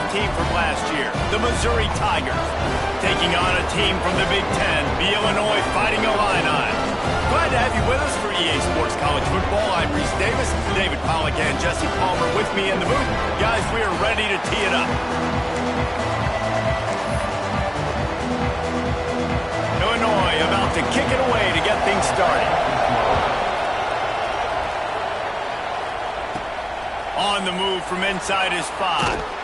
team from last year, the Missouri Tigers, taking on a team from the Big Ten, the Illinois Fighting Illini. Glad to have you with us for EA Sports College Football. I'm Reese Davis, David Pollack and Jesse Palmer with me in the booth. Guys, we are ready to tee it up. Illinois about to kick it away to get things started. On the move from inside his 5.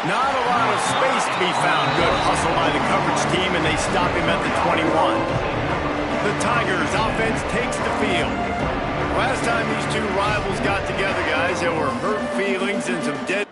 Not a lot of space to be found. Good hustle by the coverage team, and they stop him at the 21. The Tigers' offense takes the field. Last time these two rivals got together, guys, there were hurt feelings and some dead...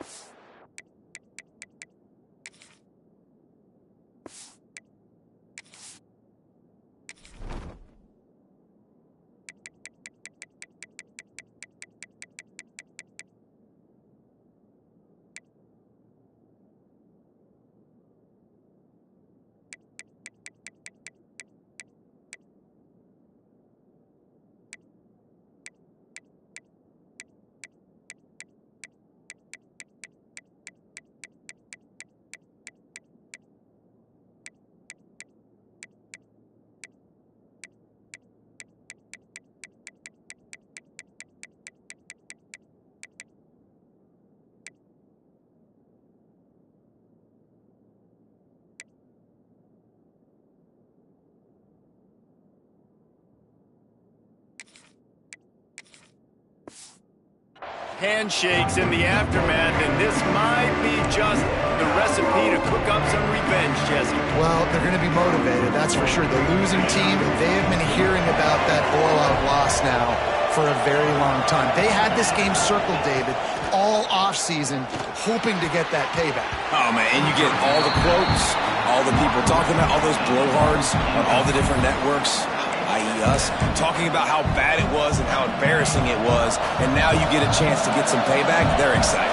handshakes in the aftermath, and this might be just the recipe to cook up some revenge, Jesse. Well, they're going to be motivated, that's for sure. The losing team, they have been hearing about that blowout loss now for a very long time. They had this game circled, David, all offseason, hoping to get that payback. Oh, man, and you get all the quotes, all the people talking about all those blowhards on all the different networks, i.e. us, talking about how bad it was and how embarrassing it was, and now you get a chance to get some payback. They're excited.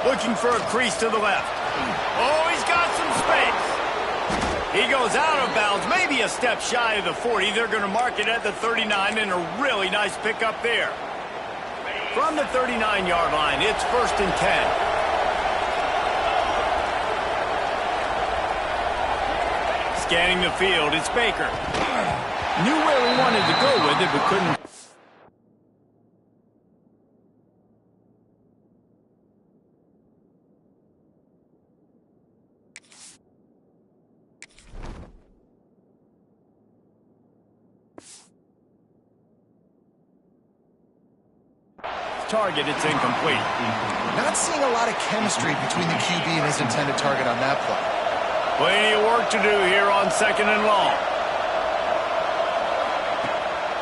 Looking for a crease to the left. Oh, he's got some space. He goes out of bounds, maybe a step shy of the 40. They're going to mark it at the 39, and a really nice pickup there. From the 39-yard line, it's 1st and 10. Scanning the field, it's Baker. Knew where he wanted to go with it, but couldn't. Target, it's incomplete. Not seeing a lot of chemistry between the QB and his intended target on that play. Plenty of work to do here on 2nd and long.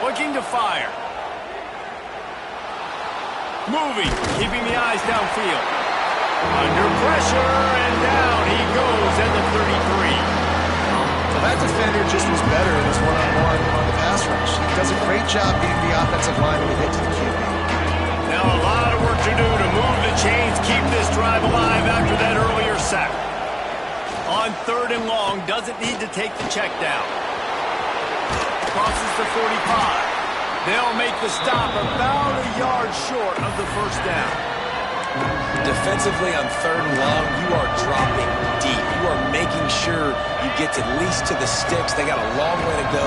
Looking to fire. Moving, keeping the eyes downfield. Under pressure, and down he goes at the 33. Well, that defender just was better in his one-on-one on the pass rush. He does a great job being the offensive line when he hits the QB. Now a lot of work to do to move the chains, keep this drive alive after that earlier sack. On 3rd and long, doesn't need to take the check down. Crosses the 45. They'll make the stop about a yard short of the 1st down. Defensively on 3rd and long, you are dropping deep. You are making sure you get at least to the sticks. They got a long way to go.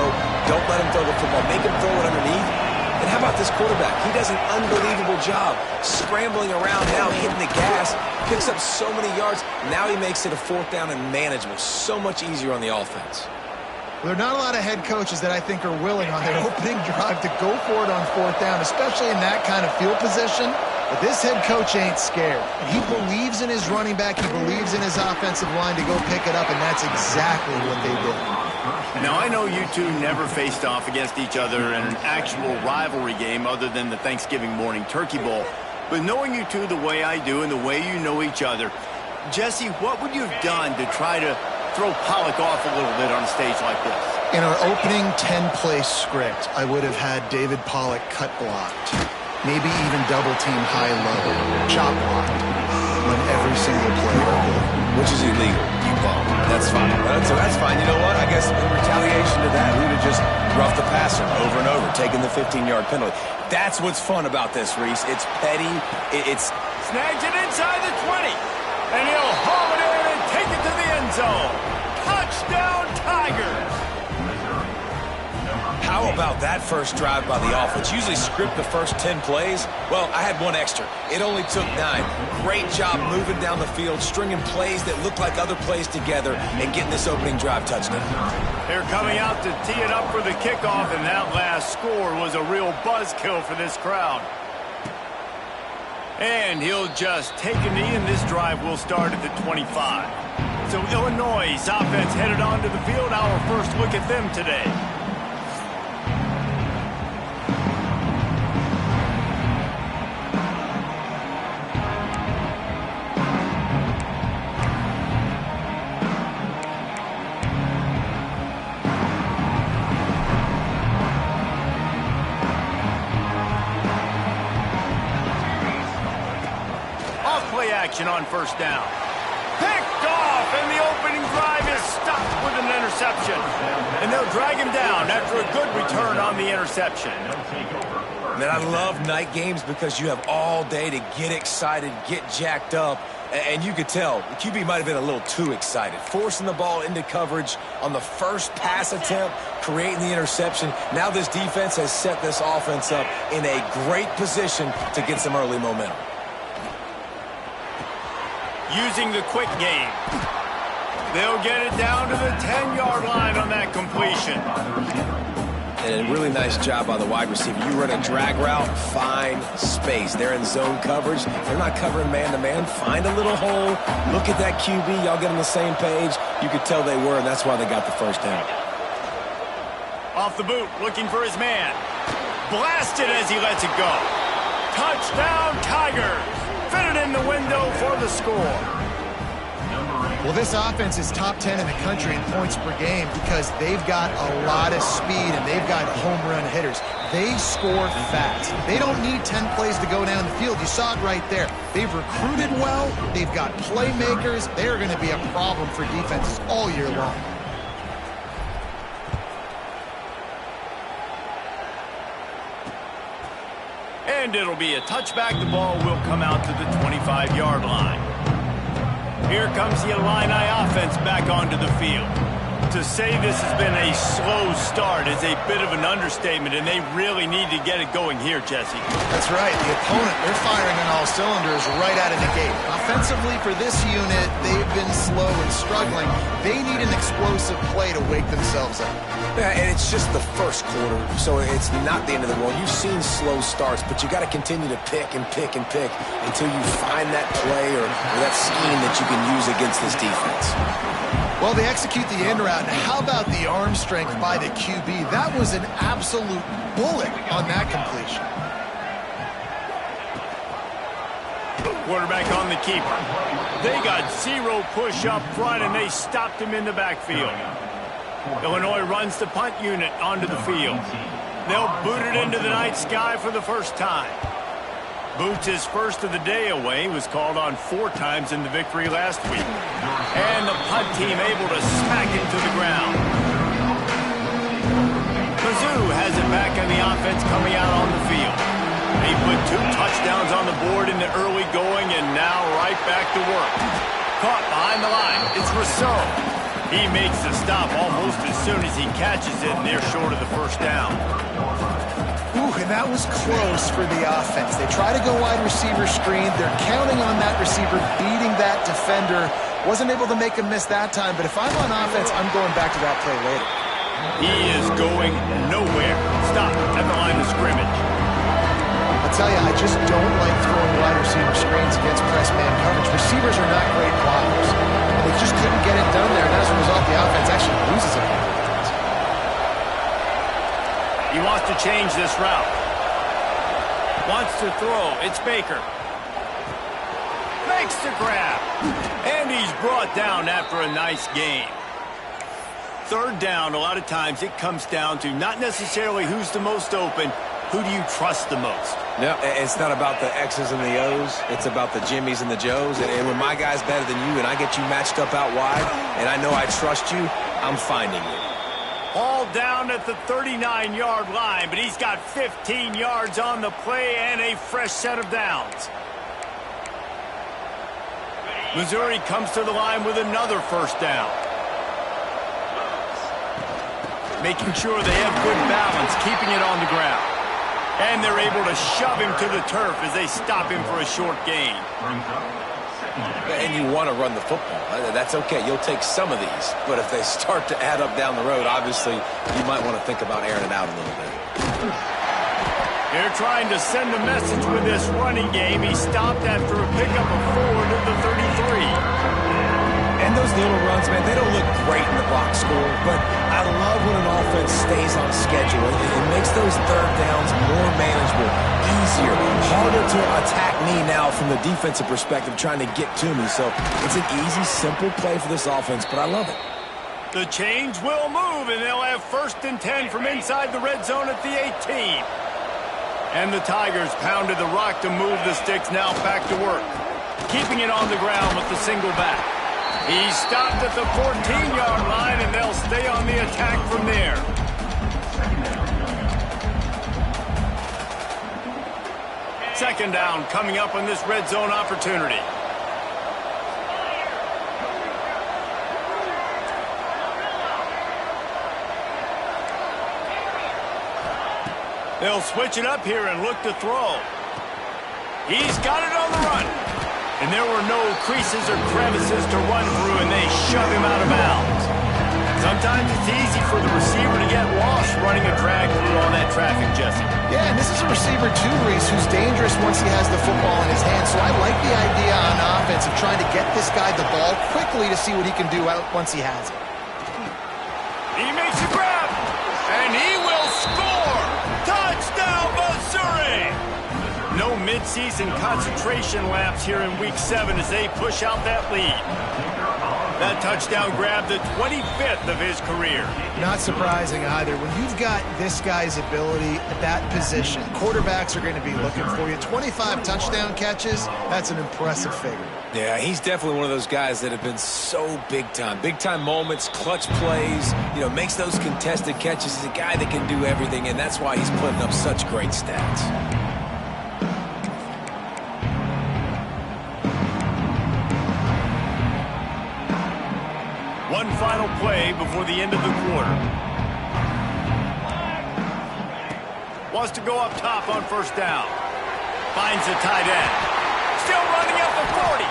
Don't let them throw the football. Make them throw it underneath. And how about this quarterback? He does an unbelievable job scrambling around now, hitting the gas, picks up so many yards. Now he makes it a 4th down and manageable. So much easier on the offense. Well, there are not a lot of head coaches that I think are willing on their opening drive to go for it on 4th down, especially in that kind of field position. But this head coach ain't scared. And he believes in his running back. He believes in his offensive line to go pick it up, and that's exactly what they did. Now, I know you two never faced off against each other in an actual rivalry game other than the Thanksgiving morning Turkey Bowl. But knowing you two the way I do and the way you know each other, Jesse, what would you have done to try to throw Pollack off a little bit on a stage like this? In our opening 10-play script, I would have had David Pollack cut blocked. Maybe even double-team high-low, chop blocked, when every every single play early. Which is illegal. You bum. That's fine. That's fine. You know what? I guess in retaliation to that, we would have just roughed the passer over and over, taking the 15-yard penalty. That's what's fun about this, Reese. It's petty. It's snags it inside the 20. And he'll haul it in and take it to the end zone. Touchdown, Tigers. How about that first drive by the offense? Usually script the first 10 plays. Well, I had one extra. It only took 9. Great job moving down the field, stringing plays that look like other plays together, and getting this opening drive touchdown. They're coming out to tee it up for the kickoff, and that last score was a real buzzkill for this crowd. And he'll just take a knee, and this drive will start at the 25. So Illinois' offense headed onto the field. Our first look at them today. Action on first down. Picked off, and the opening drive is stopped with an interception. And they'll drag him down after a good return on the interception. Man, I love night games because you have all day to get excited, get jacked up, and you could tell the QB might have been a little too excited. Forcing the ball into coverage on the first pass attempt, creating the interception. Now this defense has set this offense up in a great position to get some early momentum. Using the quick game. They'll get it down to the 10-yard line on that completion. And a really nice job by the wide receiver. You run a drag route, find space. They're in zone coverage. They're not covering man-to-man. Find a little hole. Look at that QB. Y'all get on the same page. You could tell they were, and that's why they got the first down. Off the boot, looking for his man. Blasted as he lets it go. Touchdown, Tigers. Fitted in the window for the score. Well, this offense is top 10 in the country in points per game because they've got a lot of speed and they've got home run hitters. They score fast. They don't need 10 plays to go down the field. You saw it right there. They've recruited well. They've got playmakers. They're going to be a problem for defenses all year long. And it'll be a touchback. The ball will come out to the 25-yard line. Here comes the Illini offense back onto the field. To say this has been a slow start is a bit of an understatement, and they really need to get it going here, Jesse. That's right. The opponent, they're firing on all cylinders right out of the gate. Offensively, for this unit, they've been slow and struggling. They need an explosive play to wake themselves up. Yeah, and it's just the first quarter, so it's not the end of the world. You've seen slow starts, but you got to continue to pick and pick and pick until you find that play or that scheme that you can use against this defense. Well, they execute the end route, and how about the arm strength by the QB? That was an absolute bullet on that completion. Quarterback on the keeper. They got zero push up front, and they stopped him in the backfield. Illinois runs the punt unit onto the field. They'll boot it into the night sky for the first time. Boots his first of the day away, was called on 4 times in the victory last week. And the punt team able to smack it to the ground. Mizzou has it back on the offense coming out on the field. They put 2 touchdowns on the board in the early going, and now right back to work. Caught behind the line. It's Rousseau. He makes the stop almost as soon as he catches it, and they're short of the first down. Ooh, and that was close for the offense. They try to go wide receiver screen. They're counting on that receiver beating that defender. Wasn't able to make him miss that time, but if I'm on offense, I'm going back to that play later. He is going nowhere. Stop at the line of scrimmage. I'll tell you, I just don't like throwing wide receiver screens against press man coverage. Receivers are not great blockers. And they just couldn't get it done there, and as a result, the offense actually loses it. He wants to change this route. Wants to throw. It's Baker. Makes the grab. And he's brought down after a nice gain. Third down, a lot of times it comes down to not necessarily who's the most open, who do you trust the most? No, it's not about the X's and the O's. It's about the Jimmys and the Joes. And when my guy's better than you and I get you matched up out wide and I know I trust you, I'm finding you. All down at the 39-yard line, but he's got 15 yards on the play and a fresh set of downs. Missouri comes to the line with another first down. Making sure they have good balance, keeping it on the ground. And they're able to shove him to the turf as they stop him for a short gain. And you want to run the football. That's okay. You'll take some of these. But if they start to add up down the road, obviously, you might want to think about airing it out a little bit. They're trying to send a message with this running game. He stopped after a pickup of 4 to the 33. And those little runs, man, they don't look great in the box score, but I love when an offense stays on schedule. It makes those third downs more manageable, easier, harder to attack me now from the defensive perspective trying to get to me. So it's an easy, simple play for this offense, but I love it. The chains will move, and they'll have 1st and 10 from inside the red zone at the 18. And the Tigers pounded the rock to move the sticks, now back to work. Keeping it on the ground with the single back. He stopped at the 14-yard line, and they'll stay on the attack from there. Second down coming up on this red zone opportunity. They'll switch it up here and look to throw. He's got it on the run. And there were no creases or crevices to run through, and they shove him out of bounds. Sometimes it's easy for the receiver to get lost running a drag through all that traffic, Jesse. Yeah, and this is a receiver too, Reese, who's dangerous once he has the football in his hands. So I like the idea on offense of trying to get this guy the ball quickly to see what he can do out once he has it. He makes a grab, and he will score! Touchdown, Missouri! No midseason concentration laps here in Week 7 as they push out that lead. That touchdown grabbed the 25th of his career. Not surprising either. When you've got this guy's ability at that position, quarterbacks are going to be looking for you. 25 touchdown catches, that's an impressive figure. Yeah, he's definitely one of those guys that have been so big time. Big time moments, clutch plays, makes those contested catches. He's a guy that can do everything, and that's why he's putting up such great stats. One final play before the end of the quarter. Wants to go up top on first down. Finds the tight end. Still running up the 40.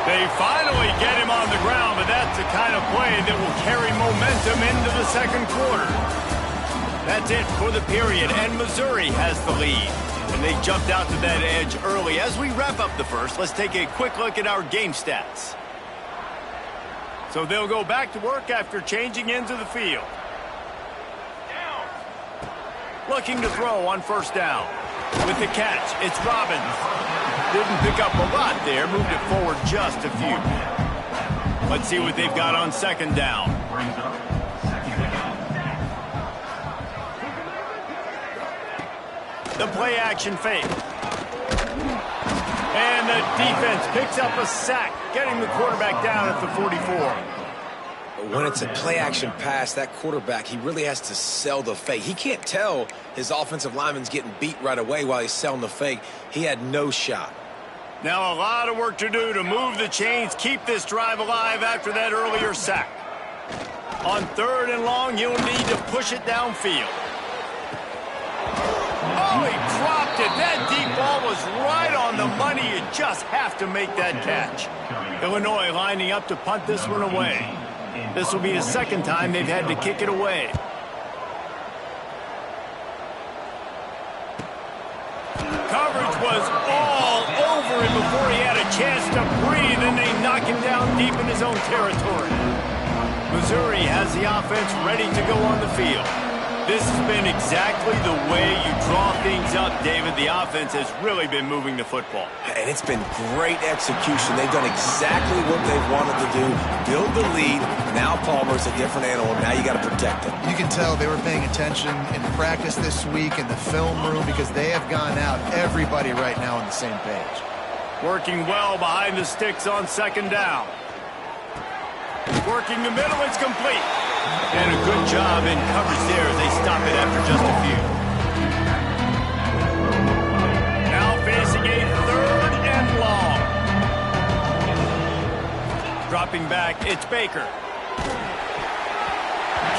They finally get him on the ground, but that's the kind of play that will carry momentum into the second quarter. That's it for the period, and Missouri has the lead. And they jumped out to that edge early. As we wrap up the first, let's take a quick look at our game stats. So they'll go back to work after changing into the field. Looking to throw on first down. With the catch, it's Robbins. Didn't pick up a lot there, moved it forward just a few. Let's see what they've got on second down. The play action fake. And the defense picks up a sack, getting the quarterback down at the 44. When it's a play-action pass, that quarterback, he really has to sell the fake. He can't tell his offensive lineman's getting beat right away while he's selling the fake. He had no shot. Now a lot of work to do to move the chains, keep this drive alive after that earlier sack. On third and long, you'll need to push it downfield. Oh, he dropped it. That deep ball was right on the money. You just have to make that catch. Illinois lining up to punt this one away. This will be the second time they've had to kick it away. Coverage was all over him before he had a chance to breathe, and they knock him down deep in his own territory. Missouri has the offense ready to go on the field. This has been exactly the way you draw things up, David. The offense has really been moving the football. And it's been great execution. They've done exactly what they've wanted to do. Build the lead. Now Palmer's a different animal. Now you got to protect him. You can tell they were paying attention in practice this week in the film room because they have gone out, everybody right now on the same page. Working well behind the sticks on second down. Working the middle, it's complete. And a good job in coverage there as they stop it after just a few. Now facing a third and long. Dropping back, it's Baker.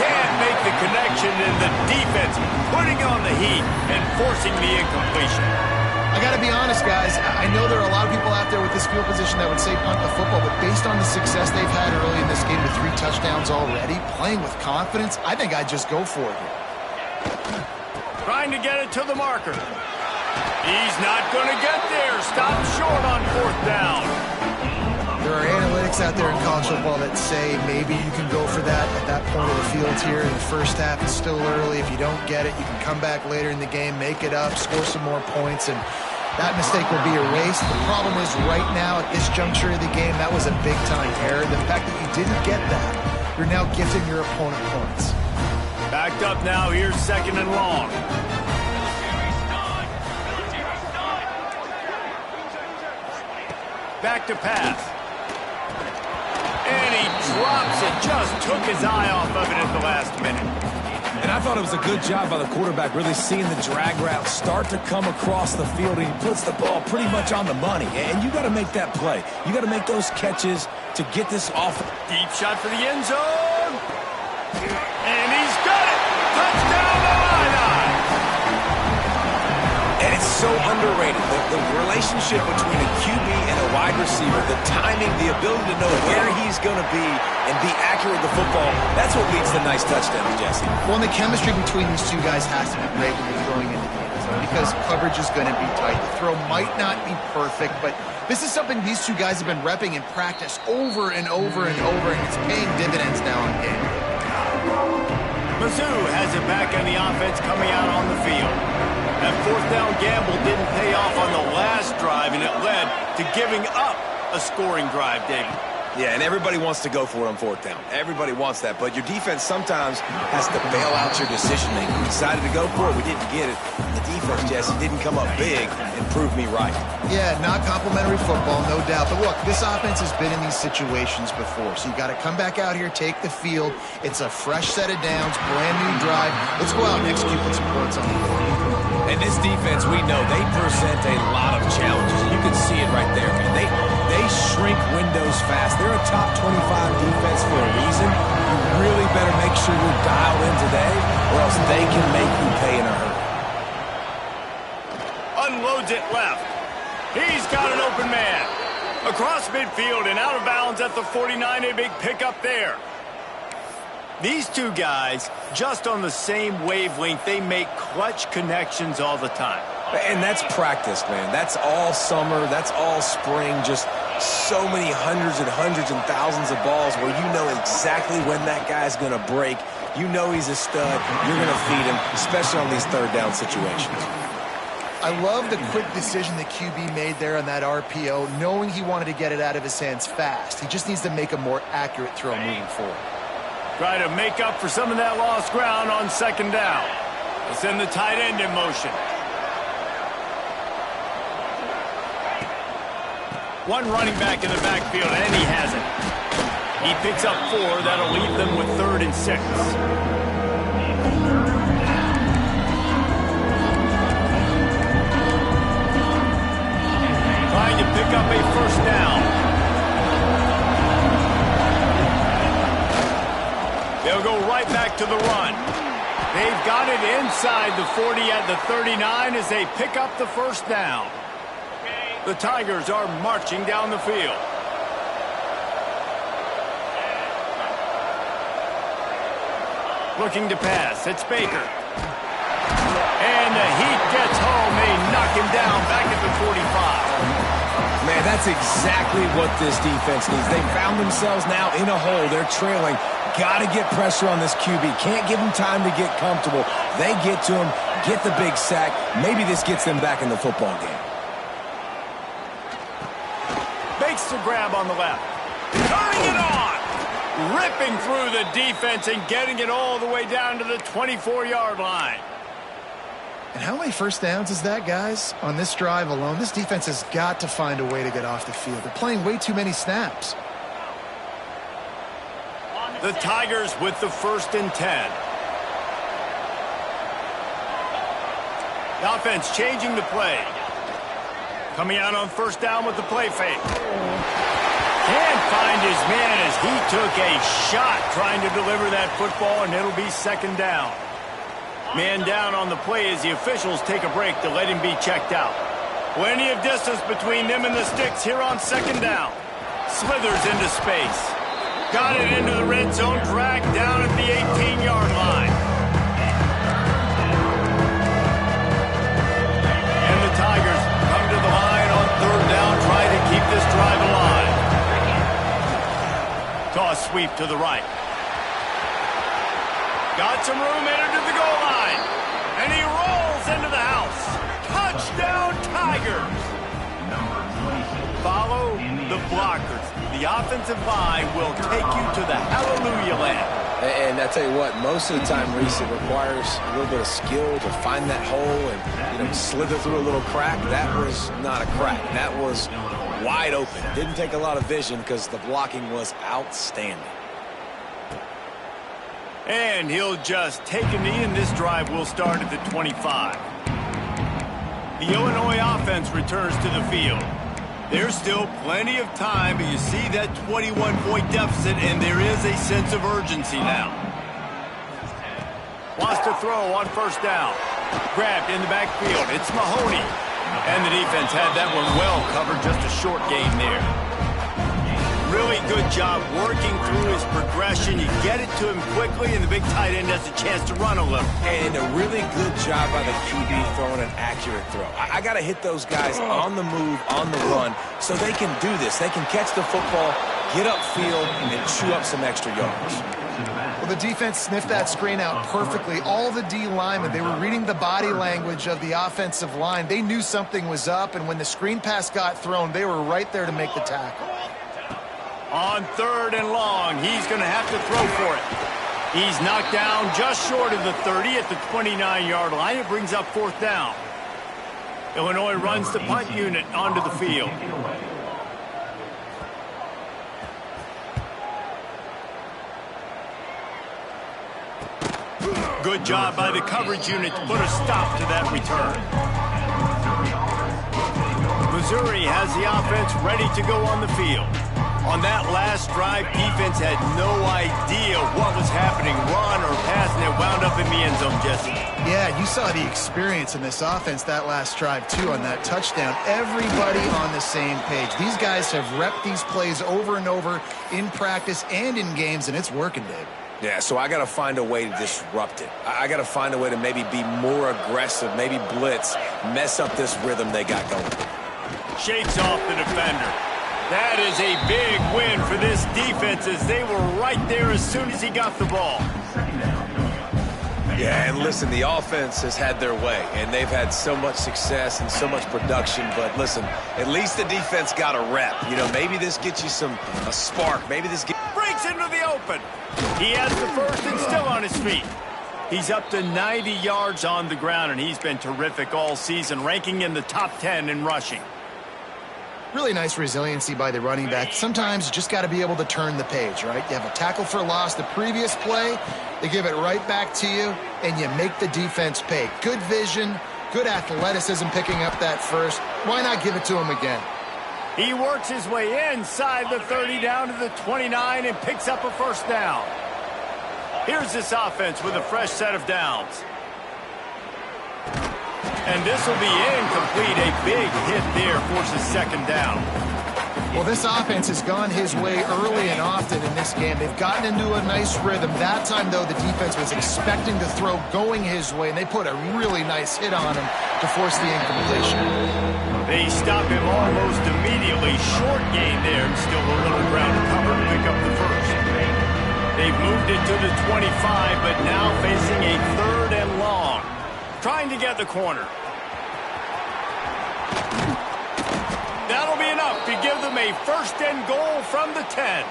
Can't make the connection, and the defense putting on the heat and forcing the incompletion. I got to be honest, guys. I know there are a lot of people out there with this field position that would say punt the football, but based on the success they've had early in this game with 3 touchdowns already, playing with confidence, I think I'd just go for it here. Trying to get it to the marker. He's not going to get there. Stop short on 4th down. There are analytics out there in college football that say maybe you can go for that at that point of the field here in the first half. It's still early. If you don't get it, you can come back later in the game, make it up, score some more points, and that mistake will be erased. The problem is right now at this juncture of the game, that was a big-time error. The fact that you didn't get that, you're now gifting your opponent points. Backed up now. Here's 2nd and long. Back to pass. And he drops it. Just took his eye off of it at the last minute. And I thought it was a good job by the quarterback, really seeing the drag route start to come across the field, and he puts the ball pretty much on the money. And you got to make that play. You got to make those catches to get this off. Deep shot for the end zone. And he's got it. Touchdown, Illini. And it's so underrated. The relationship between a QB and a wide receiver, the timing, the ability to know where he's going to be and be accurate with the football, that's what leads to nice touchdowns, Jesse. Well, and the chemistry between these two guys has to be great when you're throwing into the end zone because coverage is going to be tight. The throw might not be perfect, but this is something these two guys have been repping in practice over and over and over, and it's paying dividends now in game. Mizzou has it back on the offense coming out on the field. That 4th down gamble didn't pay off on the last drive, and it led to giving up a scoring drive, David. Yeah, and everybody wants to go for it on 4th down. Everybody wants that, but your defense sometimes has to bail out your decision-making. We decided to go for it. We didn't get it. The defense, Jesse, didn't come up big and prove me right. Yeah, not complimentary football, no doubt. But look, this offense has been in these situations before, so you got to come back out here, take the field. It's a fresh set of downs, brand new drive. Let's go out and execute with some points on the board. And this defense, we know, they present a lot of challenges. You can see it right there, man. They shrink windows fast. They're a top 25 defense for a reason. You really better make sure you're dialed in today, or else they can make you pay in a hurry. Unloads it left. He's got an open man. Across midfield and out of bounds at the 49, a big pickup there. These two guys, just on the same wavelength, they make clutch connections all the time. And that's practice, man. That's all summer. That's all spring. Just so many hundreds and thousands of balls where you know exactly when that guy's going to break. You know he's a stud. You're going to feed him, especially on these 3rd down situations. I love the quick decision that QB made there on that RPO, knowing he wanted to get it out of his hands fast. He just needs to make a more accurate throw moving forward. Try to make up for some of that lost ground on 2nd down. They'll send the tight end in motion. One running back in the backfield, and he has it. He picks up 4. That'll leave them with 3rd and 6. Trying to pick up a 1st down. They'll go right back to the run. They've got it inside the 40 at the 39 as they pick up the 1st down. The Tigers are marching down the field. Looking to pass. It's Baker. And the heat gets home. They knock him down back at the 45. Man, And that's exactly what this defense needs. They found themselves now in a hole. They're trailing. Got to get pressure on this QB. Can't give him time to get comfortable. They get to him, get the big sack. Maybe this gets them back in the football game. Makes the grab on the left. Turning it on. Ripping through the defense and getting it all the way down to the 24-yard line. And how many first downs is that, guys? On this drive alone, this defense has got to find a way to get off the field. They're playing way too many snaps. The Tigers with the 1st and 10. The offense changing the play. Coming out on 1st down with the play fake. Can't find his man as he took a shot trying to deliver that football, and it'll be 2nd down. Man down on the play as the officials take a break to let him be checked out. Plenty of distance between them and the sticks here on 2nd down. Slithers into space. Got it into the red zone, dragged down at the 18-yard line. And the Tigers come to the line on 3rd down, trying to keep this drive alive. Toss sweep to the right. Got some room, entered to the goal line. And he rolls into the house. Touchdown, Tigers. Follow the blockers. The offensive line will take you to the hallelujah land. And I tell you what, most of the time, Reese, it requires a little bit of skill to find that hole and, slither through a little crack. That was not a crack. That was wide open. Didn't take a lot of vision because the blocking was outstanding. And he'll just take a knee, and this drive will start at the 25. The Illinois offense returns to the field. There's still plenty of time, but you see that 21-point deficit, and there is a sense of urgency now. Wants to throw on 1st down. Grabbed in the backfield. It's Mahoney. And the defense had that one well covered, just a short gain there. Really good job working through his progression. You get it to him quickly, and the big tight end has a chance to run a little. And a really good job by the QB throwing an accurate throw. I got to hit those guys on the move, on the run, so they can do this. They can catch the football, get upfield, and chew up some extra yards. Well, the defense sniffed that screen out perfectly. All the D linemen, they were reading the body language of the offensive line. They knew something was up, and when the screen pass got thrown, they were right there to make the tackle. On 3rd and long, he's going to have to throw for it. He's knocked down just short of the 30 at the 29-yard line. It brings up 4th down. Illinois runs the punt unit onto the field. Good job by the coverage unit to put a stop to that return. Missouri has the offense ready to go on the field. On that last drive, defense had no idea what was happening, run or pass, and it wound up in the end zone, Jesse. Yeah, you saw the experience in this offense that last drive, too, on that touchdown. Everybody on the same page. These guys have repped these plays over and over in practice and in games, and it's working, Dave. Yeah, so I got to find a way to disrupt it. I got to find a way to maybe be more aggressive, maybe blitz, mess up this rhythm they got going. Shakes off the defender. That is a big win for this defense as they were right there as soon as he got the ball. Yeah, and listen, the offense has had their way, and they've had so much success and so much production. But listen, at least the defense got a rep. Maybe this gets you a spark. Maybe this breaks into the open. He has the 1st and still on his feet. He's up to 90 yards on the ground, and he's been terrific all season, ranking in the top 10 in rushing. Really nice resiliency by the running back. Sometimes you just got to be able to turn the page, right? You have a tackle for loss the previous play, they give it right back to you, and you make the defense pay. Good vision, good athleticism picking up that 1st. Why not give it to him again? He works his way inside the 30 down to the 29 and picks up a 1st down. Here's this offense with a fresh set of downs. And this will be incomplete. A big hit there forces 2nd down. Well, this offense has gone his way early and often in this game. They've gotten into a nice rhythm. That time, though, the defense was expecting the throw going his way, and they put a really nice hit on him to force the incompletion. They stop him almost immediately. Short gain there, and still a little ground to cover to pick up the first. They've moved it to the 25, but now facing a 3rd and long. Trying to get the corner. That'll be enough to give them a 1st and goal from the 10.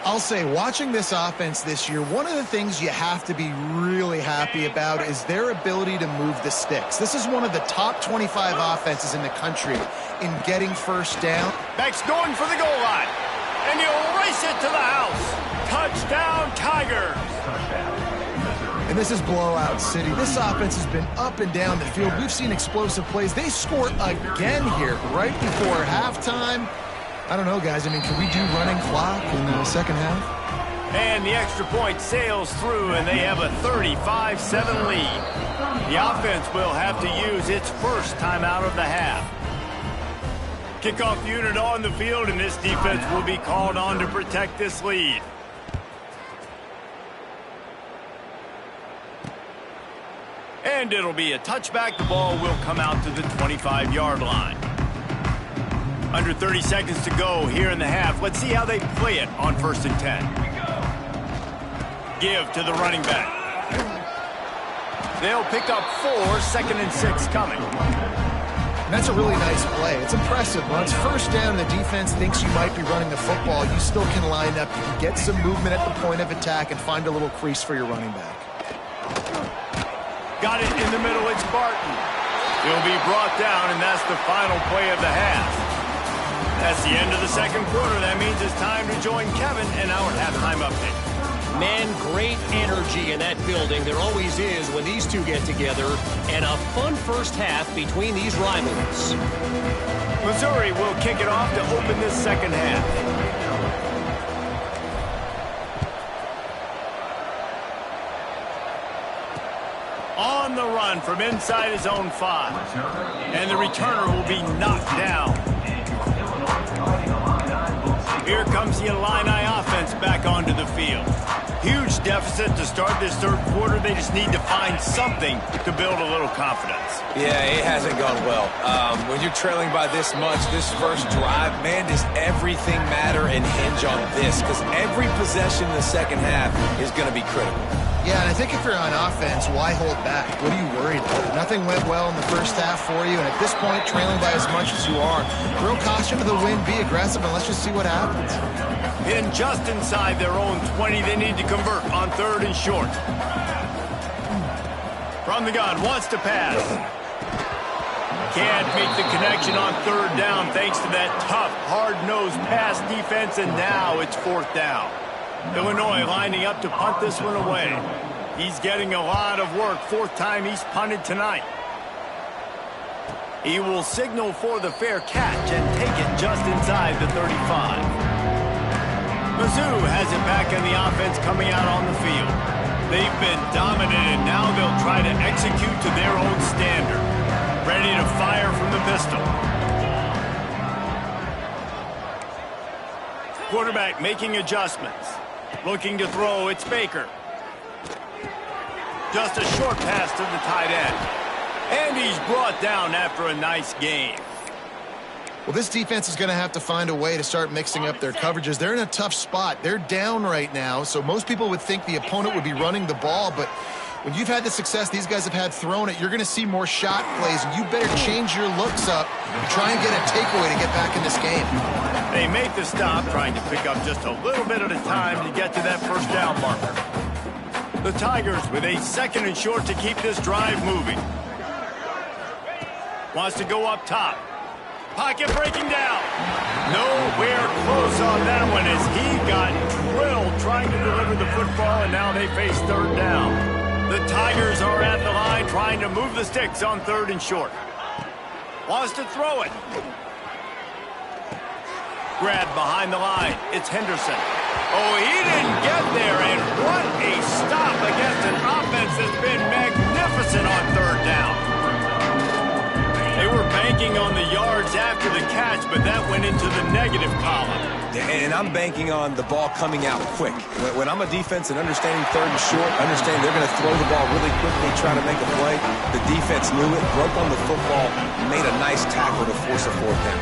I'll say, watching this offense this year, one of the things you have to be really happy about is their ability to move the sticks. This is one of the top 25 offenses in the country in getting first down. Beck's going for the goal line, and he'll race it to the house. Touchdown, Tigers. And this is blowout city. This offense has been up and down the field. We've seen explosive plays. They score again here right before halftime. I don't know, guys. I mean, can we do running clock in the second half? And the extra point sails through, and they have a 35-7 lead. The offense will have to use its first timeout of the half. Kickoff unit on the field, and this defense will be called on to protect this lead. And it'll be a touchback. The ball will come out to the 25-yard line. Under 30 seconds to go here in the half. Let's see how they play it on 1st and 10. Give to the running back. They'll pick up 4, 2nd and 6 coming. And that's a really nice play. It's impressive. When it's 1st down and the defense thinks you might be running the football, you still can line up. You can get some movement at the point of attack and find a little crease for your running back. Got it in the middle. It's Barton. He'll be brought down, and that's the final play of the half. That's the end of the second quarter. That means it's time to join Kevin in our halftime update. Man, great energy in that building. There always is when these two get together. And a fun first half between these rivals. Missouri will kick it off to open this second half. On the run from inside his own 5. And the returner will be knocked down. Here comes the Illini offense back onto the field. Huge deficit to start this 3rd quarter. They just need to find something to build a little confidence. Yeah, it hasn't gone well. When you're trailing by this much, this first drive, man, does everything matter and hinge on this? Because every possession in the second half is going to be critical. Yeah, and I think if you're on offense, why hold back? What are you worried about? Nothing went well in the first half for you, and at this point, trailing by as much as you are, throw caution to the wind, be aggressive, and let's just see what happens. In just inside their own 20, they need to convert on 3rd and short. From the gun, wants to pass. Can't make the connection on 3rd down thanks to that tough, hard-nosed pass defense, and now it's 4th down. Illinois lining up to punt this one away. He's getting a lot of work. 4th time he's punted tonight. He will signal for the fair catch and take it just inside the 35. Mizzou has it back in the offense coming out on the field. They've been dominant, and now they'll try to execute to their own standard. Ready to fire from the pistol. Quarterback making adjustments. Looking to throw, it's Baker. Just a short pass to the tight end. And he's brought down after a nice game. Well, this defense is going to have to find a way to start mixing up their coverages. They're in a tough spot. They're down right now, so most people would think the opponent would be running the ball, but when you've had the success these guys have had throwing it, you're going to see more shot plays, and you better change your looks up and try and get a takeaway to get back in this game. They make the stop, trying to pick up just a little bit at a time to get to that 1st down marker. The Tigers with a 2nd and short to keep this drive moving. Wants to go up top. Pocket breaking down. Nowhere close on that one as he got drilled trying to deliver the football, and now they face 3rd down. The Tigers are at the line trying to move the sticks on 3rd and short. Wants to throw it. Grabbed behind the line. It's Henderson. Oh, he didn't get there, and what a stop against an offense that's been magnificent on 3rd down. They were banking on the yards after the catch, but that went into the negative column. And I'm banking on the ball coming out quick. When I'm a defense and understanding third and short, understanding they're going to throw the ball really quickly, try to make a play, the defense knew it, broke on the football, made a nice tackle to force a fourth down.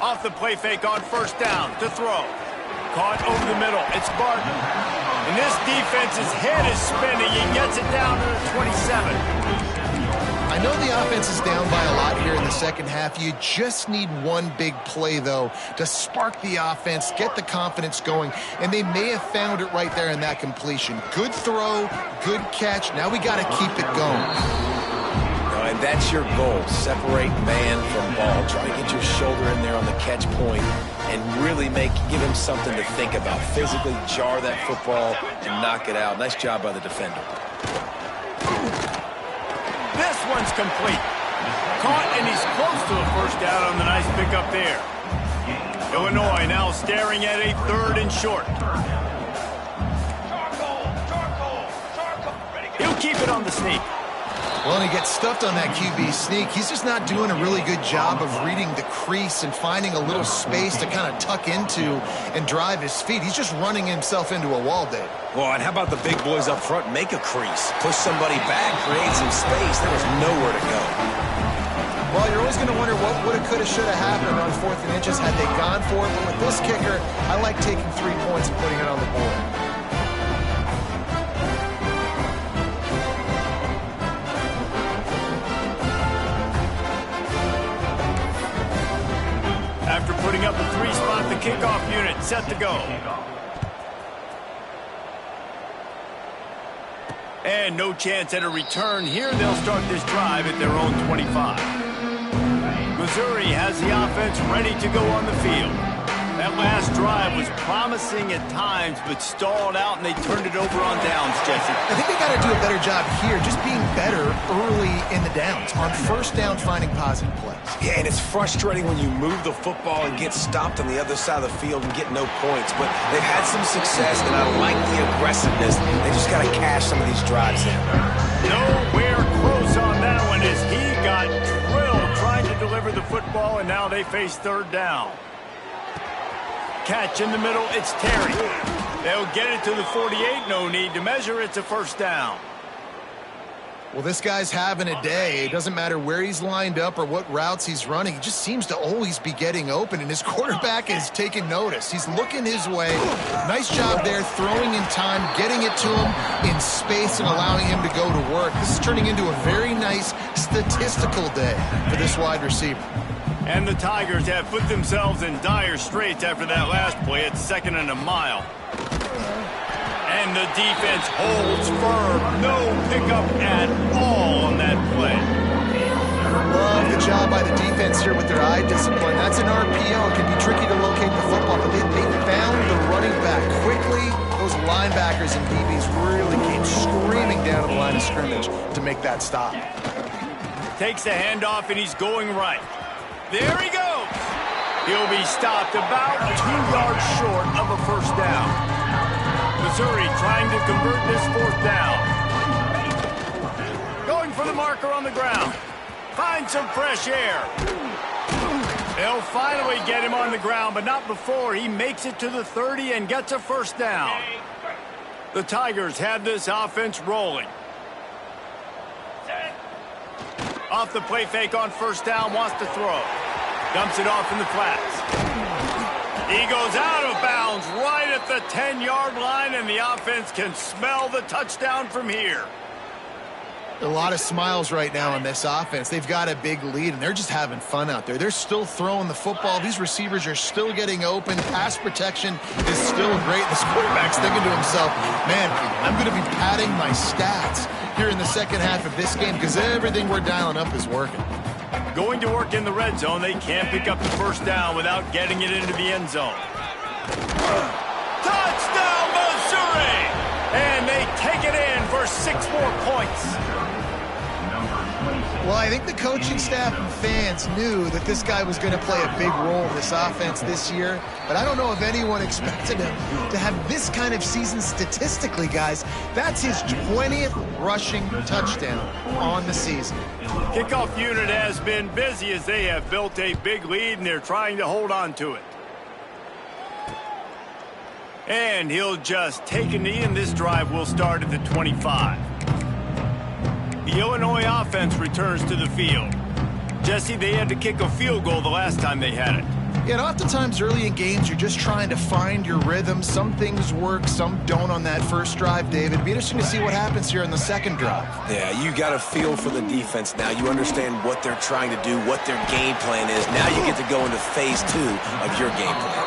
Off the play fake on first down to throw. Caught over the middle. It's Barton. And this defense's head is spinning. He gets it down to the 27. I know the offense is down by a lot here in the second half. You just need one big play, though, to spark the offense, get the confidence going, and they may have found it right there in that completion. Good throw, good catch. Now we got to keep it going. And that's your goal. Separate man from ball. Try to get your shoulder in there on the catch point and really give him something to think about. Physically jar that football and knock it out. Nice job by the defender. This one's complete. Caught, and he's close to a first down on the nice pickup there. Illinois now staring at a third and short. He'll keep it on the sneak. Well, and he gets stuffed on that QB sneak. He's just not doing a really good job of reading the crease and finding a little space to kind of tuck into and drive his feet. He's just running himself into a wall, Dave. Well, and how about the big boys up front? Make a crease. Push somebody back, create some space. There was nowhere to go. Well, you're always going to wonder what woulda, coulda, shoulda happened on 4th and inches had they gone for it. But with this kicker, I like taking 3 points and putting it on the board. After putting up a 3-spot, the kickoff unit set to go. And no chance at a return here. They'll start this drive at their own 25. Missouri has the offense ready to go on the field. That last drive was promising at times, but stalled out, and they turned it over on downs, Jesse. I think they got to do a better job here, just being better early in the downs. On first down, finding positive plays. Yeah, and it's frustrating when you move the football and get stopped on the other side of the field and get no points. But they've had some success, and I like the aggressiveness. They just got to cash some of these drives in. Nowhere close on that one as he got drilled trying to deliver the football, and now they face third down. Catch in the middle, it's Terry. They'll get it to the 48, no need to measure, it's a first down. Well, this guy's having a day. It doesn't matter where he's lined up or what routes he's running. He just seems to always be getting open, and his quarterback is taking notice. He's looking his way. Nice job there, throwing in time, getting it to him in space and allowing him to go to work. This is turning into a very nice statistical day for this wide receiver. And the Tigers have put themselves in dire straits after that last play at 2nd and a mile. And the defense holds firm. No pickup at all on that play. Love the job by the defense here with their eye discipline. That's an RPO. It can be tricky to locate the football, but they found the running back quickly. Those linebackers and DBs really came screaming down to the line of scrimmage to make that stop. Takes the handoff, and he's going right. There he goes. He'll be stopped about 2 yards short of a first down. Missouri trying to convert this 4th down. Going for the marker on the ground. Find some fresh air. They'll finally get him on the ground, but not before he makes it to the 30 and gets a first down. The Tigers have this offense rolling. Off the play fake on first down, wants to throw. Dumps it off in the flats. He goes out of bounds right at the 10-yard line, and the offense can smell the touchdown from here. A lot of smiles right now on this offense. They've got a big lead, and they're just having fun out there. They're still throwing the football. These receivers are still getting open. Pass protection is still great. This quarterback's thinking to himself, man, I'm going to be padding my stats here in the second half of this game because everything we're dialing up is working. Going to work in the red zone. They can't pick up the first down without getting it into the end zone. Touchdown, Missouri! And they take it in for 6 more points. Well, I think the coaching staff and fans knew that this guy was going to play a big role in this offense this year, but I don't know if anyone expected him to have this kind of season statistically, guys. That's his 20th rushing touchdown on the season. Kickoff unit has been busy as they have built a big lead, and they're trying to hold on to it. And he'll just take a knee, and this drive will start at the 25. The Illinois offense returns to the field. Jesse, they had to kick a field goal the last time they had it. Yeah, and oftentimes early in games, you're just trying to find your rhythm. Some things work, some don't on that first drive, David. It'd be interesting to see what happens here in the second drive. Yeah, you got a feel for the defense now. You understand what they're trying to do, what their game plan is. Now you get to go into phase 2 of your game plan.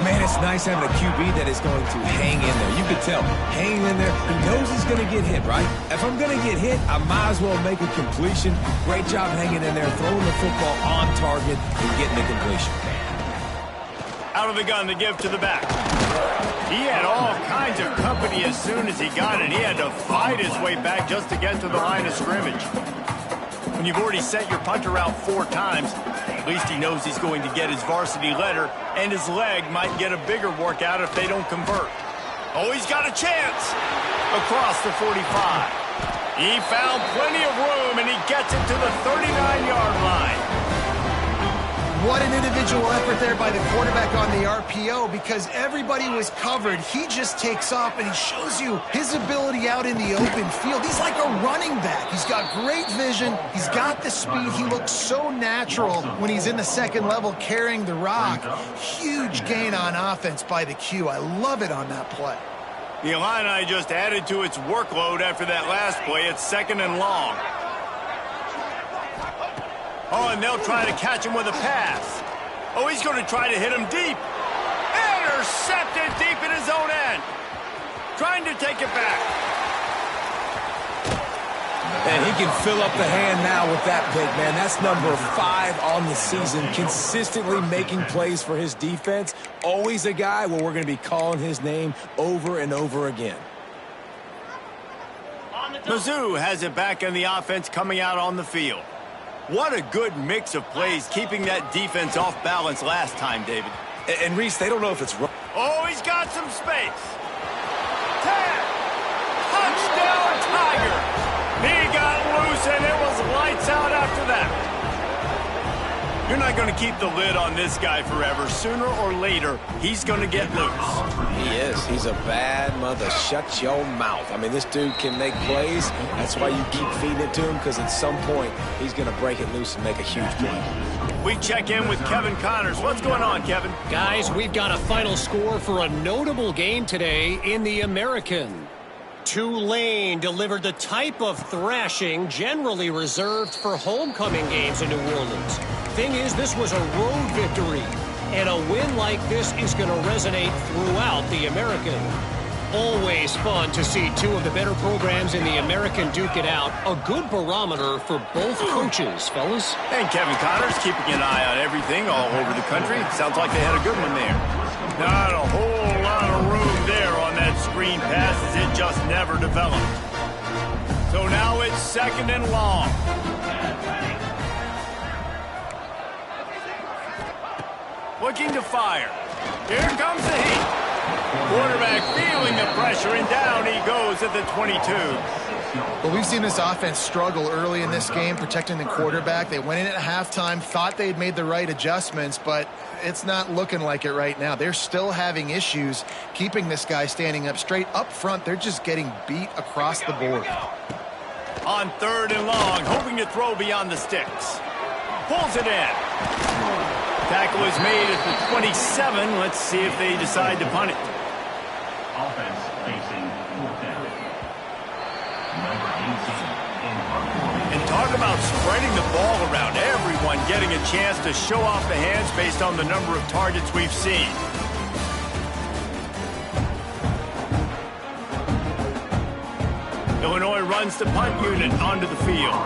Man, it's nice having a QB that is going to hang in there. You can tell, hanging in there, he knows he's going to get hit, right? If I'm going to get hit, I might as well make a completion. Great job hanging in there, throwing the football on target and getting the completion. Out of the gun to give to the back. He had all kinds of company as soon as he got it. He had to fight his way back just to get to the line of scrimmage. When you've already sent your punter out 4 times, at least he knows he's going to get his varsity letter, and his leg might get a bigger workout if they don't convert. Oh, he's got a chance! Across the 45. He found plenty of room, and he gets it to the 39-yard line. What an individual effort there by the quarterback on the RPO, because everybody was covered. He just takes off, and he shows you his ability out in the open field. He's like a running back. He's got great vision. He's got the speed. He looks so natural when he's in the second level carrying the rock. Huge gain on offense by the Q. I love it on that play. The Illini just added to its workload after that last play. It's 2nd and long. Oh, and they'll try to catch him with a pass. Oh, he's going to try to hit him deep. Intercepted deep in his own end. Trying to take it back. And he can fill up the hand now with that pick, man. That's number 5 on the season, consistently making plays for his defense. Always a guy where we're going to be calling his name over and over again. Mizzou has it back in the offense coming out on the field. What a good mix of plays, keeping that defense off balance last time, David. And Reese, they don't know if it's wrong. Oh, he's got some space. 10. Touchdown, Tiger. He got loose, and it was lights out after that. You're not going to keep the lid on this guy forever. Sooner or later, he's going to get loose. He is. He's a bad mother. Shut your mouth. I mean, this dude can make plays. That's why you keep feeding it to him, because at some point, he's going to break it loose and make a huge play. We check in with Kevin Connors. What's going on, Kevin? Guys, we've got a final score for a notable game today in the American. Tulane delivered the type of thrashing generally reserved for homecoming games in New Orleans. Thing is, this was a road victory, and a win like this is going to resonate throughout the American. Always fun to see 2 of the better programs in the American duke it out. A good barometer for both coaches, fellas. And Kevin Connors keeping an eye on everything all over the country. Sounds like they had a good one there. Not a whole lot of room there on that screen pass, as it just never developed. So now it's 2nd and long. Looking to fire. Here comes the heat. Quarterback feeling the pressure, and down he goes at the 22. Well, we've seen this offense struggle early in this game, protecting the quarterback. They went in at halftime, thought they'd made the right adjustments, but it's not looking like it right now. They're still having issues keeping this guy standing up straight. Up front, they're just getting beat across the board. On 3rd and long, hoping to throw beyond the sticks. Pulls it in. Tackle is made at the 27. Let's see if they decide to punt it. Offense facing 4th down. Number 18 in And talk about spreading the ball around. Everyone getting a chance to show off the hands based on the number of targets we've seen. Illinois runs the punt unit onto the field.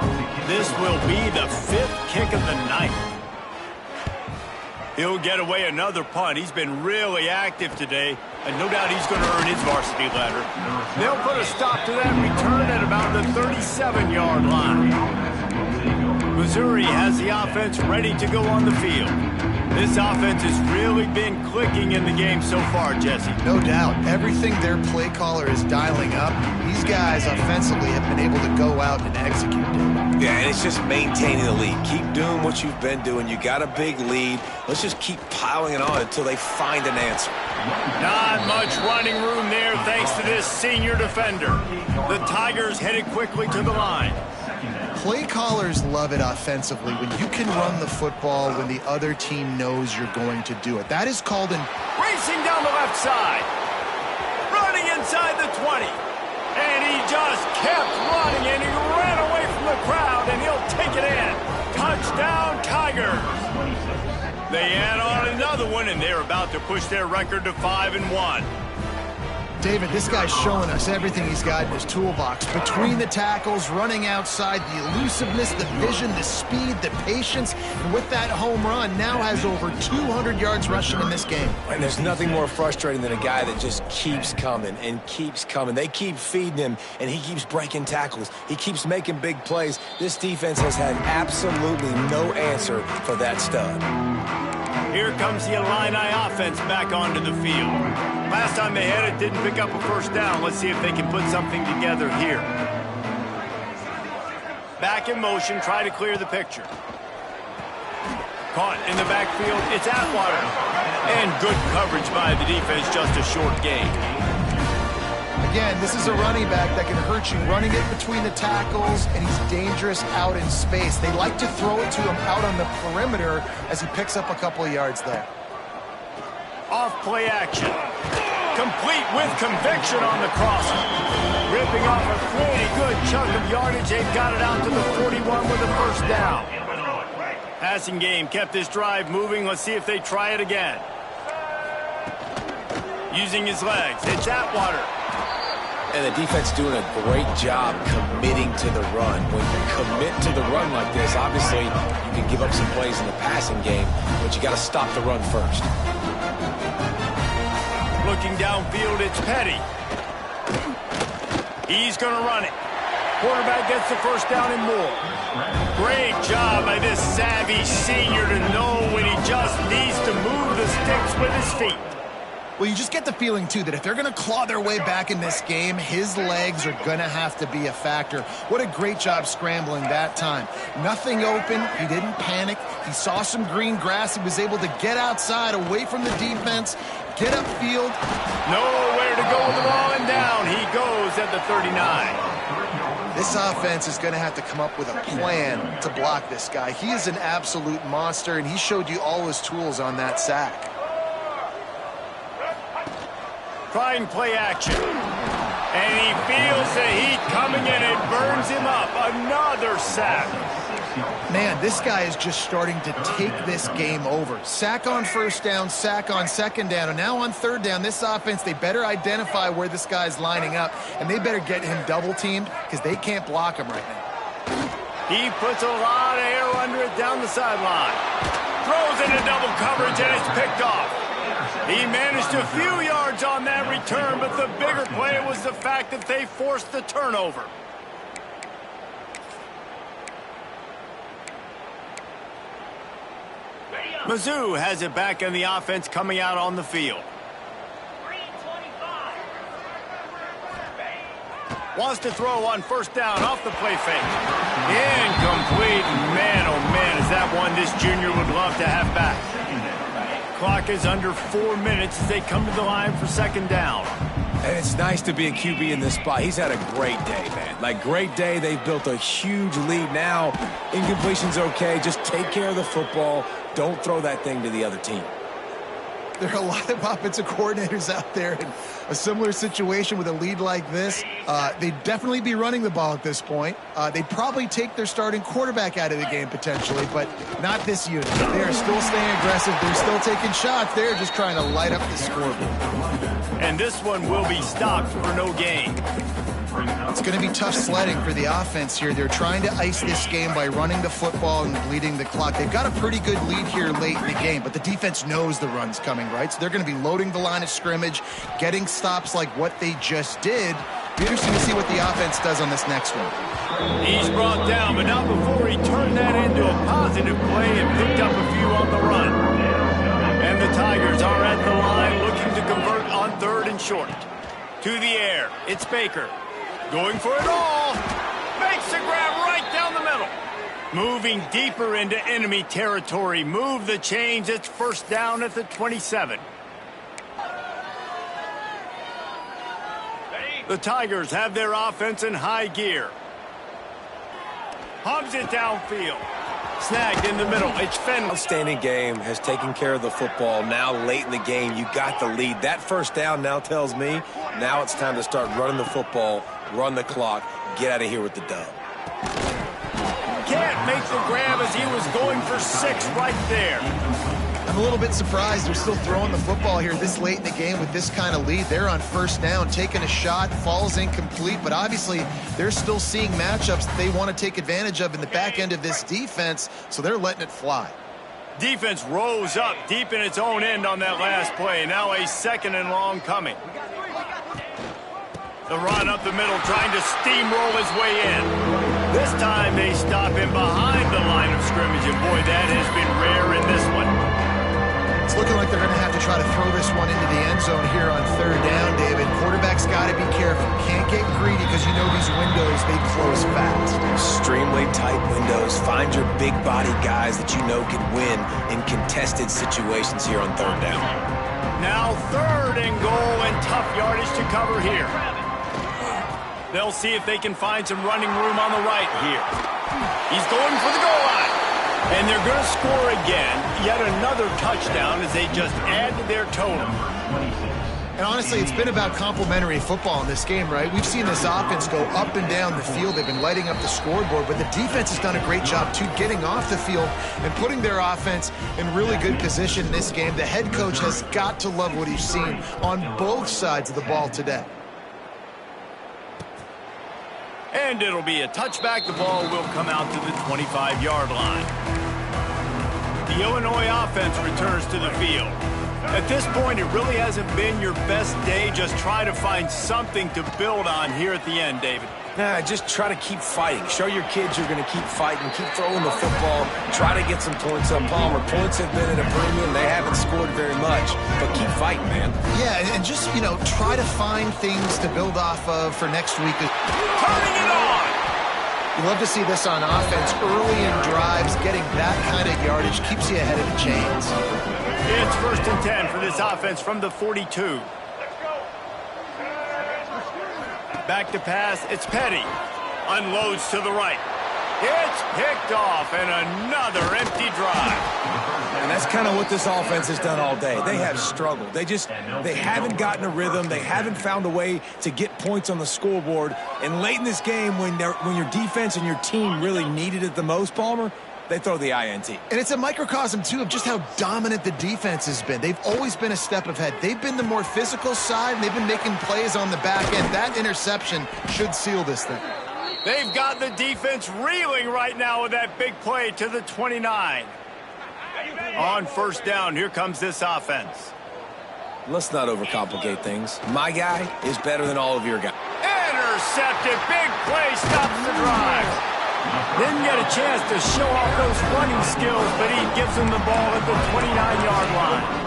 This will be the 5th kick of the night. He'll get away another punt. He's been really active today, and no doubt he's going to earn his varsity letter. They'll put a stop to that return at about the 37-yard line. Missouri has the offense ready to go on the field. This offense has really been clicking in the game so far, Jesse. No doubt. Everything their play caller is dialing up, these guys offensively have been able to go out and execute it. Yeah, and it's just maintaining the lead. Keep doing what you've been doing. You got a big lead. Let's just keep piling it on until they find an answer. Not much running room there thanks to this senior defender. The Tigers headed quickly to the line. Play callers love it offensively when you can run the football when the other team knows you're going to do it. That is called an... Racing down the left side. Running inside the 20. And he just kept running, and he ran away from the crowd, and he'll take it in. Touchdown, Tigers. They add on another one, and they're about to push their record to 5-1. David, this guy's showing us everything he's got in his toolbox. Between the tackles, running outside, the elusiveness, the vision, the speed, the patience. And with that home run, now has over 200 yards rushing in this game. And there's nothing more frustrating than a guy that just keeps coming and keeps coming. They keep feeding him, and he keeps breaking tackles. He keeps making big plays. This defense has had absolutely no answer for that stud. Here comes the Illini offense back onto the field. Last time they had it, didn't pick up a first down. Let's see if they can put something together here. Back in motion, try to clear the picture. Caught in the backfield, it's Atwater. And good coverage by the defense, just a short gain. Again, this is a running back that can hurt you running it between the tackles, and he's dangerous out in space. They like to throw it to him out on the perimeter as he picks up a couple of yards there. Off play action. Complete with conviction on the crossing. Ripping off a pretty good chunk of yardage. They've got it out to the 41 with a first down. Passing game kept this drive moving. Let's see if they try it again. Using his legs. It's Atwater. And the defense doing a great job committing to the run. When you commit to the run like this, obviously you can give up some plays in the passing game, but you got to stop the run first. Looking downfield, it's Petty. He's going to run it. Quarterback gets the first down and more. Great job by this savvy senior to know when he just needs to move the sticks with his feet. Well, you just get the feeling, too, that if they're going to claw their way back in this game, his legs are going to have to be a factor. What a great job scrambling that time. Nothing open. He didn't panic. He saw some green grass. He was able to get outside, away from the defense, get upfield. Nowhere to go with the ball, and down he goes at the 39. This offense is going to have to come up with a plan to block this guy. He is an absolute monster, and he showed you all his tools on that sack. Trying play action. And he feels the heat coming in. It burns him up. Another sack. Man, this guy is just starting to take this game over. Sack on first down, sack on second down, and now on third down, this offense, they better identify where this guy's lining up, and they better get him double-teamed because they can't block him right now. He puts a lot of air under it down the sideline. Throws into double coverage, and it's picked off. He managed a few yards on that return, but the bigger play was the fact that they forced the turnover. Mizzou has it back in the offense coming out on the field. Wants to throw on first down off the play fake. Incomplete. Man, oh man, is that one this junior would love to have back. Clock is under 4 minutes as they come to the line for second down. And it's nice to be a QB in this spot. He's had a great day, man. Like, great day. They've built a huge lead now. Incompletion's okay. Just take care of the football. Don't throw that thing to the other team. There are a lot of offensive coordinators out there in a similar situation with a lead like this. They'd definitely be running the ball at this point. They'd probably take their starting quarterback out of the game potentially, but not this unit. They are still staying aggressive. They're still taking shots. They're just trying to light up the scoreboard. And this one will be stopped for no gain. It's going to be tough sledding for the offense here. They're trying to ice this game by running the football and bleeding the clock. They've got a pretty good lead here late in the game, but the defense knows the run's coming, right? So they're going to be loading the line of scrimmage, getting stops like what they just did, Be interesting to see what the offense does on this next one. He's brought down, but not before he turned that into a positive play and picked up a few on the run. And the Tigers are at the line looking to convert on 3rd and short. To the air, it's Baker. Going for it all. Makes the grab right down the middle. Moving deeper into enemy territory. Move the chains. It's 1st down at the 27. The Tigers have their offense in high gear. Hubs it downfield. Snagged in the middle. It's Fenley. Outstanding game, has taken care of the football. Now late in the game, you got the lead. That 1st down now tells me now it's time to start running the football, run the clock, get out of here with the dub. Can't make the grab as he was going for 6 right there. I'm a little bit surprised they're still throwing the football here this late in the game with this kind of lead. They're on 1st down, taking a shot, falls incomplete, but obviously they're still seeing matchups that they want to take advantage of in the back end of this defense, so they're letting it fly. Defense rose up deep in its own end on that last play. Now a 2nd and long coming. The run up the middle, trying to steamroll his way in. This time they stop him behind the line of scrimmage, and boy, that has been rare in this one. It's looking like they're going to have to try to throw this one into the end zone here on 3rd down, David. Quarterback's got to be careful. Can't get greedy because you know these windows, they close fast. Extremely tight windows. Find your big body guys that you know can win in contested situations here on 3rd down. Now 3rd and goal and tough yardage to cover here. They'll see if they can find some running room on the right here. He's going for the goal line. And they're going to score again. Yet another touchdown as they just add to their total. And honestly, it's been about complementary football in this game, right? We've seen this offense go up and down the field. They've been lighting up the scoreboard, but the defense has done a great job, too, getting off the field and putting their offense in really good position in this game. The head coach has got to love what he's seen on both sides of the ball today. And it'll be a touchback. The ball will come out to the 25-yard line. The Illinois offense returns to the field. At this point, it really hasn't been your best day. Just try to find something to build on here at the end, David. Nah, just try to keep fighting. Show your kids you're going to keep fighting. Keep throwing the football. Try to get some points up. Palmer, points have been at a premium. They haven't scored very much, but keep fighting, man. Yeah, and just, you know, try to find things to build off of for next week. Turning it on! You love to see this on offense. Early in drives, getting that kind of yardage keeps you ahead of the chains. It's 1st and 10 for this offense from the 42. Back to pass, it's Petty. Unloads to the right. It's picked off, and another empty drive. And that's kind of what this offense has done all day. They have struggled. They haven't gotten a rhythm. They haven't found a way to get points on the scoreboard. And late in this game, when your defense and your team really needed it the most, Palmer, they throw the INT. And it's a microcosm, too, of just how dominant the defense has been. They've always been a step ahead. They've been the more physical side, and they've been making plays on the back end. That interception should seal this thing. They've got the defense reeling right now with that big play to the 29. On 1st down, here comes this offense. Let's not overcomplicate things. My guy is better than all of your guys. Intercepted. Big play stops the drive. Didn't get a chance to show off those running skills, but he gives them the ball at the 29-yard line.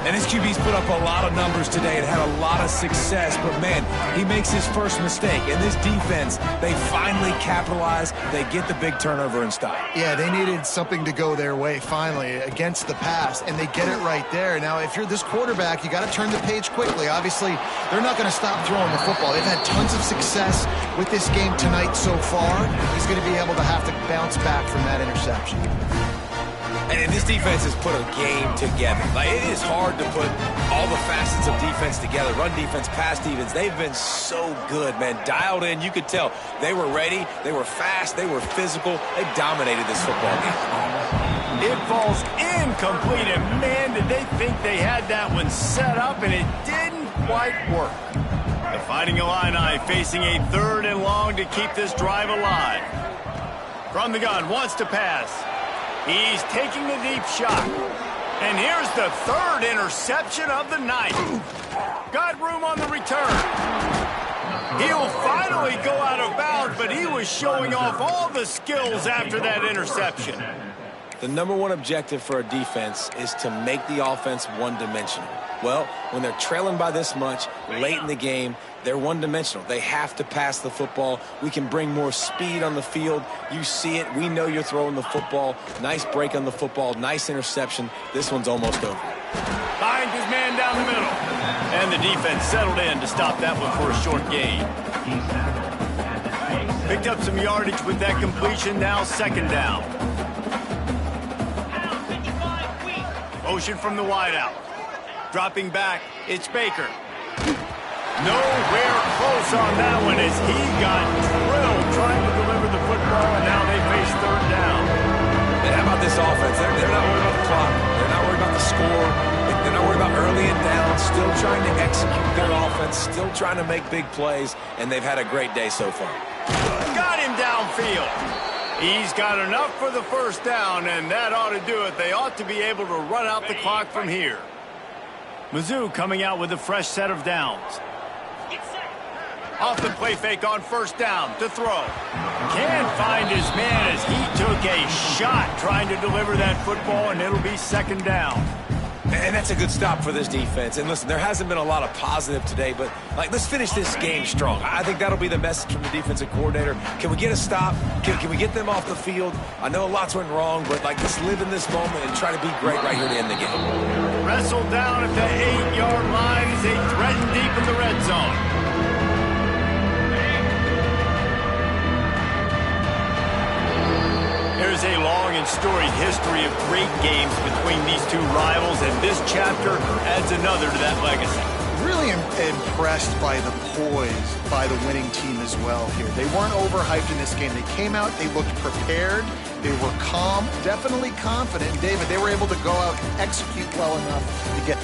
And this QB's put up a lot of numbers today and had a lot of success, but man, he makes his first mistake. And this defense, they finally capitalize. They get the big turnover and stop. Yeah, they needed something to go their way finally against the pass, and they get it right there. Now, if you're this quarterback, you got to turn the page quickly. Obviously, they're not going to stop throwing the football. They've had tons of success with this game tonight so far. He's going to be able to have to bounce back from that interception. And this defense has put a game together. Like, it is hard to put all the facets of defense together. Run defense, pass defense. They've been so good, man. Dialed in. You could tell they were ready. They were fast. They were physical. They dominated this football game. It falls incomplete, and man, did they think they had that one set up, and it didn't quite work. The Fighting Illini facing a 3rd and long to keep this drive alive. From the gun, wants to pass. He's taking the deep shot. And here's the 3rd interception of the night. Got room on the return. He'll finally go out of bounds, but he was showing off all the skills after that interception. The number one objective for a defense is to make the offense one-dimensional. Well, when they're trailing by this much late in the game, they're one-dimensional. They have to pass the football. We can bring more speed on the field. You see it. We know you're throwing the football. Nice break on the football. Nice interception. This one's almost over. Finds his man down the middle. And the defense settled in to stop that one for a short gain. Picked up some yardage with that completion. Now second down. Motion from the wideout. Dropping back, it's Baker. Nowhere close on that one as he got drilled trying to deliver the football, and now they face third down. And how about this offense? They're not worried about the clock. They're not worried about the score. They're not worried about early and down. Still trying to execute their offense. Still trying to make big plays, and they've had a great day so far. Got him downfield. He's got enough for the first down, and that ought to do it. They ought to be able to run out the clock from here. Mizzou coming out with a fresh set of downs. Off the play fake on first down to throw. Can't find his man as he took a shot trying to deliver that football, and it'll be second down. And that's a good stop for this defense. And listen, there hasn't been a lot of positive today, but let's finish this game strong. I think that'll be the message from the defensive coordinator. Can we get a stop? Can we get them off the field? I know lots went wrong, but let's live in this moment and try to be great right here to end the game. Wrestled down at the 8-yard line as they threaten deep in the red zone. There's a long and storied history of great games between these two rivals, and this chapter adds another to that legacy. Really impressed by the poise by the winning team as well here. They weren't overhyped in this game. They came out, they looked prepared, they were calm, definitely confident. David, they were able to go out and execute well enough to get...